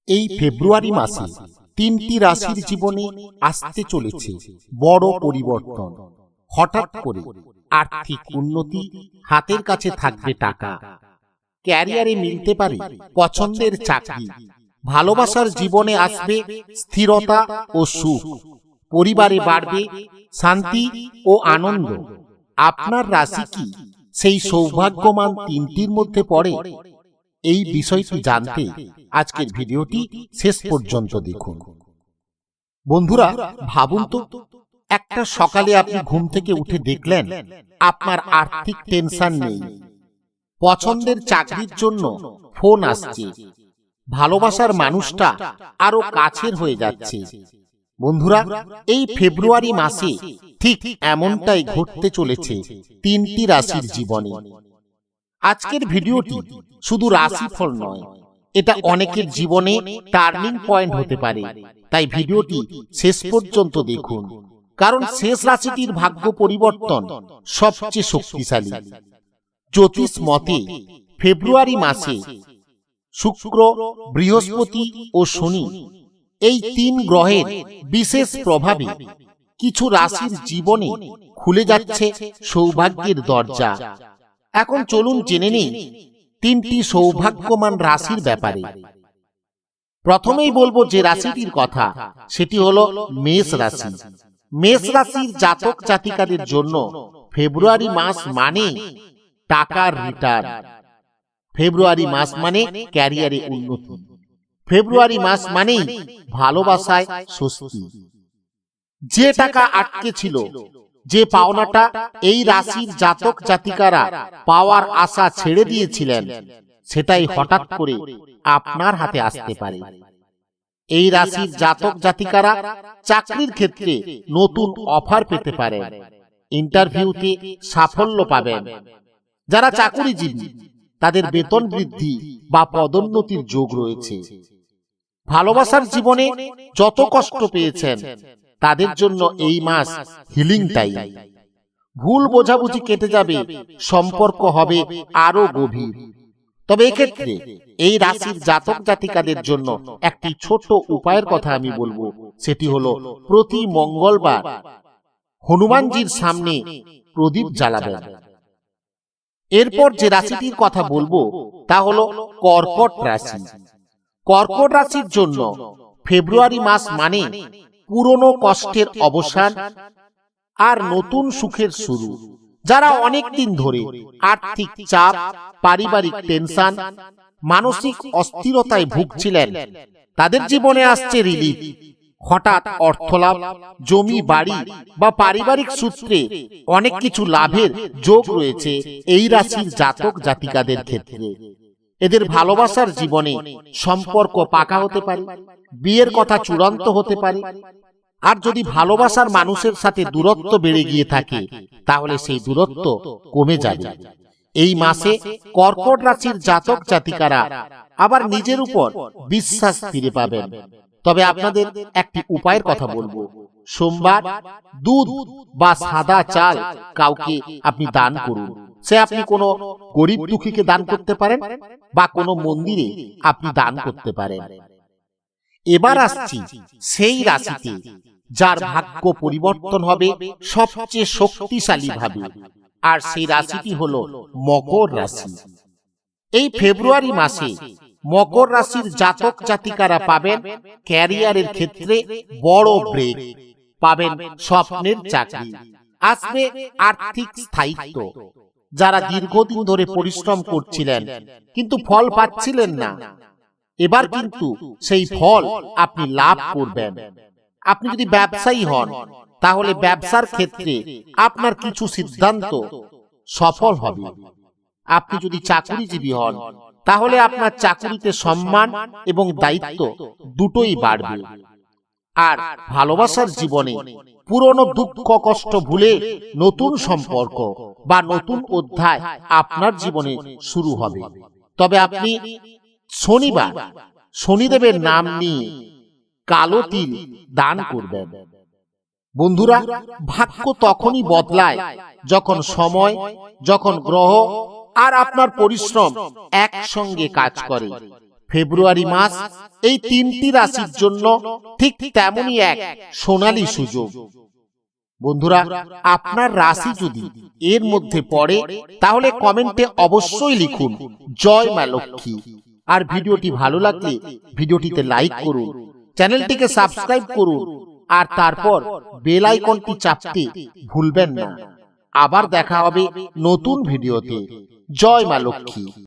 এই ফেব্রুয়ারি মাসে তিনটি রাশির জীবনে আসতে চলেছে বড় পরিবর্তন। হঠাৎ করে আর্থিক উন্নতি, হাতের কাছে থাকবে টাকা, ক্যারিয়ারে মিলতে পারে পছন্দের চাকরি, ভালোবাসার জীবনে আসবে স্থিরতা ও সুখ, পরিবারে বাড়বে শান্তি ও আনন্দ। আপনার রাশি কি সেই সৌভাগ্যমান তিনটির মধ্যে পড়ে? এই বিষয়টি জানতে আজকের ভিডিওটি শেষ পর্যন্ত দেখুন। বন্ধুরা, ভাবুন তো, একটা সকালে আপনি ঘুম থেকে উঠে দেখলেন আপনার আর্থিক টেনশন নেই, পছন্দের চাকরির জন্য ফোন আসছে, ভালোবাসার মানুষটা আরো কাছের হয়ে যাচ্ছে। বন্ধুরা, এই ফেব্রুয়ারি মাসে ঠিক এমনটাই ঘটতে চলেছে তিনটি রাশির জীবনে। আজকের ভিডিওটি শুধু রাশিফল নয়, এটা অনেকের জীবনে টার্নিং পয়েন্ট হতে পারে। তাই ভিডিওটি শেষ পর্যন্ত দেখুন, কারণ শেষ রাশিটির ভাগ্য পরিবর্তন সবচেয়ে শক্তিশালী। জ্যোতিষ মতে ফেব্রুয়ারি মাসে শুক্র, বৃহস্পতি ও শনি, এই তিন গ্রহের বিশেষ প্রভাবে কিছু রাশির জীবনে খুলে যাচ্ছে সৌভাগ্যের দরজা। এখন চলুন জেনে নিই তিনটি সৌভাগ্যমান রাশির ব্যাপারে। প্রথমেই বলবো যে রাশিটির কথা, সেটি হলো মেষ রাশি। মেষ রাশির জাতক জাতিকাদের জন্য ফেব্রুয়ারি মাস মানে টাকার রিটার্ন, ফেব্রুয়ারি মাস মানে ক্যারিয়ারে উন্নতি, ফেব্রুয়ারি মাস মানেই ভালোবাসায় স্বস্তি। যে টাকা আটকে ছিল, যে পাওনাটা এই রাশির জাতক জাতিকারা পাওয়ার আশা ছেড়ে দিয়েছিলেন, সেটাই হঠাৎ করে আপনার হাতে আসতে পারে। এই রাশির জাতক জাতিকারা চাকরির ক্ষেত্রে নতুন অফার পেতে পারেন, ইন্টারভিউতে সাফল্য পাবেন। যারা চাকরিজীবী, তাদের বেতন বৃদ্ধি বা পদোন্নতির যোগ রয়েছে। ভালোবাসার জীবনে যত কষ্ট পেয়েছেন, তাদের জন্য এই মাস হিলিং টাইম। ভুল বোঝাবুঝি কেটে যাবে, সম্পর্ক হবে আরো গভীর। তবে এক্ষেত্রে এই রাশির জাতক জাতিকাদের জন্য একটি ছোট উপায়ের কথা আমি বলবো, সেটি হলো প্রতি মঙ্গলবার হনুমানজির সামনে প্রদীপ জ্বালাবেন। এরপর যে রাশিটির কথা বলবো তা হলো কর্কট রাশি। কর্কট রাশির জন্য ফেব্রুয়ারি মাস মানে পুরনো কষ্টের অবসান আর নতুন সুখের শুরু। যারা অনেক দিন ধরে আর্থিক চাপ, পারিবারিক টেনশন, মানসিক অস্থিরতায় ভুগছিলেন, তাদের জীবনে আসছে রিলিফ। হঠাৎ অর্থলাভ, জমি বাড়ি বা পারিবারিক সূত্রে অনেক কিছু লাভের যোগ রয়েছে এই রাশির জাতক জাতিকাদের ক্ষেত্রে। এদের ভালোবাসার জীবনে সম্পর্ক পাকা হতে পারে, বিয়ের কথা চূড়ান্ত হতে পারে। আর যদি ভালোবাসার মানুষের সাথে দূরত্ব বেড়ে গিয়ে থাকে, তাহলে সেই দূরত্ব কমে যাবে। এই মাসে কর্কট রাশির জাতক জাতিকারা আবার নিজের উপর বিশ্বাস ফিরে পাবেন। তবে আপনাদের একটি উপায়ের কথা বলবো, সোমবার দুধ বা সাদা চাল কাউকে আপনি দান করুন। সে আপনি কোনো গরিব দুঃখীকে দান করতে পারেন বা কোনো মন্দিরে আপনি দান করতে পারেন। এবার আসছি সেই রাশিতে যার ভাগ্য পরিবর্তন হবে সবচেয়ে শক্তিশালী ভাবে, আর সেই রাশিটি হলো মকর রাশি। এই ফেব্রুয়ারি মাসে মকর রাশির জাতক জাতিকারা পাবেন ক্যারিয়ারের ক্ষেত্রে বড় ব্রেক, পাবেন স্বপ্নের চাকরি, আসবে আর্থিক স্থায়িত্ব। যারা দীর্ঘদিন ধরে পরিশ্রম করছিলেন কিন্তু ফল পাচ্ছিলেন না, এবার কিন্তু সেই ফল আপনি লাভ করবেন। আপনি যদি ব্যবসায়ী হন, তাহলে ব্যবসার ক্ষেত্রে আপনার কিছু সিদ্ধান্ত সফল হবে। আপনি যদি চাকরিজীবী হন, তাহলে আপনার চাকরিতে সম্মান এবং দায়িত্ব দুটোই বাড়বে। আর ভালোবাসার জীবনে পুরনো দুঃখ কষ্ট ভুলে নতুন সম্পর্ক বা নতুন অধ্যায় আপনার জীবনে শুরু হবে। তবে আপনি শনিবার শনিদেবের নাম নিয়ে কালো তিল দান করবেন। বন্ধুরা, ভাগ্য তখনই বদলায় যখন সময়, যখন গ্রহ আর আপনার পরিশ্রম একসঙ্গে কাজ করে। ফেব্রুয়ারি মাস এই তিনটি রাশির জন্য ঠিক তেমনই এক সোনালী সুযোগ। বন্ধুরা, আপনার রাশি যদি এর মধ্যে পড়ে তাহলে কমেন্টে অবশ্যই লিখুন জয় মা লক্ষ্মী। আর ভিডিওটি ভালো লাগলে ভিডিওটিতে লাইক করুন, চ্যানেলটিকে সাবস্ক্রাইব করুন আর তারপর বেল আইকনটি চাপতে ভুলবেন না। আবার দেখা হবে নতুন ভিডিওতে। জয় মা লক্ষ্মী।